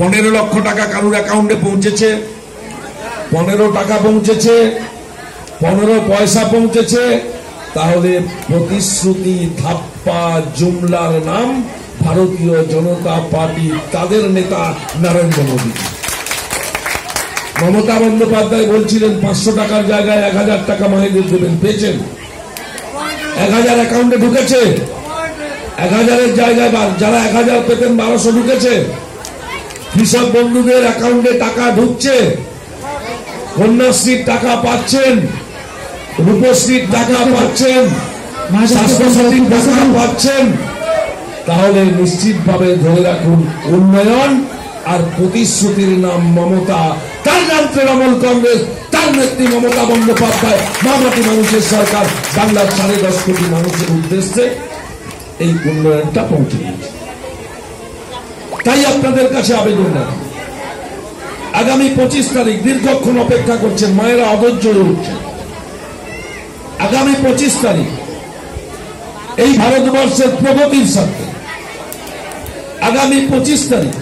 15 লক্ষ টাকা কারুর অ্যাকাউন্টে পৌঁছেছে, 15 টাকা পৌঁছেছে, 15 পয়সা পৌঁছেছে, তাহলে প্রতিশ্রুতি ধাপ্পা জুমলার নাম ভারতীয় জনতা পার্টি, তাদের নেতা নরেন্দ্র মোদী। মমতা বন্দ্যোপাধ্যায় বলছিলেন 500 টাকার জায়গায় 1000 টাকা মাইনে দেবেন, পেয়েছেন? 1000 অ্যাকাউন্টে ঢুকেছে, 1000-এর জায়গায় যারা 1000 পেতেন 1200 ঢুকেছে। কৃষক বন্ধুদের অ্যাকাউন্টে টাকা ঢুকছে, কন্যাশ্রীর টাকা পাচ্ছেন, রূপশ্রীর টাকা পাচ্ছেন, স্বাস্থ্যসাথীর টাকা পাচ্ছেন। তাহলে নিশ্চিতভাবে ধরে রাখুন উন্নয়ন আর প্রতিশ্রুতির নাম মমতা, তার নাম তৃণমূল কংগ্রেস, তার নেত্রী মমতা বন্দ্যোপাধ্যায়। মামাটি মানুষের সরকার বাংলার 10.5 কোটি মানুষের উদ্দেশ্যে এই উন্নয়নটা পৌঁছে দিয়েছে। তাই আপনাদের কাছে আবেদন রাখি, আগামী 25 তারিখ দীর্ঘক্ষণ অপেক্ষা করছেন, মায়েরা অধৈর্য হয়ে উঠছেন। আগামী 25 তারিখ এই ভারতবর্ষের প্রগতির স্বার্থে, আগামী 25 তারিখ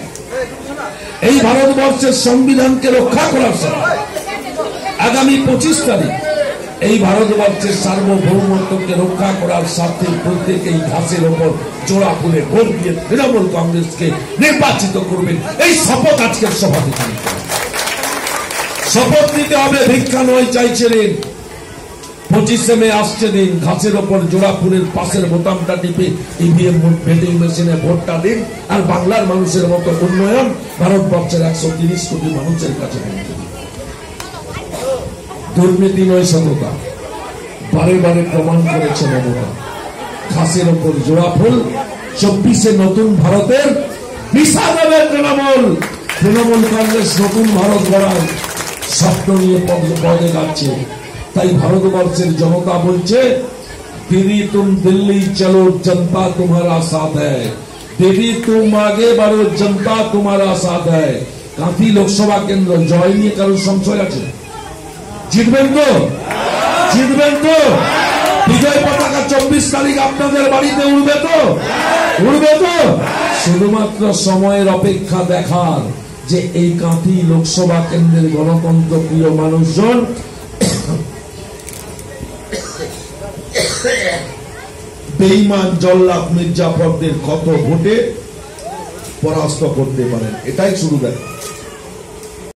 এই ভারতবর্ষের সংবিধানকে রক্ষা করার স্বার্থে, আগামী 25 তারিখ এই ভারতবর্ষের সার্বভৌমত্বকে রক্ষা করার স্বার্থে প্রত্যেক এই ঘাসের ওপর জোড়া ফুলে ভোট দিয়ে তৃণমূল কংগ্রেসকে নির্বাচিত করবেন, এই শপথ আজকের সভা থেকে শপথ নিতে হবে। ভিক্ষা নয় চাইছিলেন। 25শে মে আসছে দিন, ঘাসের ওপর জোড়া ফুলের পাশের বোতামটা টিপে ইভিএম ভোটিং মেশিনে ভোটটা দিন, আর বাংলার মানুষের মতো উন্নয়ন ভারতবর্ষের 130 কোটি মানুষের কাছে পৌঁছে দিন। দুর্নীতি নয় সততা, বারে বারে প্রমাণ করেছে মমতা। ঘাসের ওপর জোড়া ফুল, 24শে নতুন ভারতের দিশা দেবে তৃণমূল। তৃণমূল কংগ্রেস নতুন ভারত গড়ার স্বপ্ন নিয়ে পদে যাচ্ছে। তাই ভারতবর্ষের জনতা বলছে, দিদি তুম দিল্লি চলো, জনতা তোমারা সাথ হ্যায়। দিদি তুম আগে বাড়ো, জনতা তোমারা সাথ হ্যায়। কাঁথি লোকসভা কেন্দ্র জয় নিয়ে কারোর সংশয় আছে? জিতবেন তো? জিতবেন তো? বিজয় পতাকা 24 তারিখ আপনাদের বাড়িতে উড়বে তো? উড়বে তো? শুধুমাত্র সময়ের অপেক্ষা দেখার যে এই কাঁথি লোকসভা কেন্দ্রের গণতন্ত্র প্রিয় মানুষজন বেঈমান জল্লাদ মির্জাফরদের কত ভোটে পরাস্ত করতে পারেন, এটাই শুরু দেয়।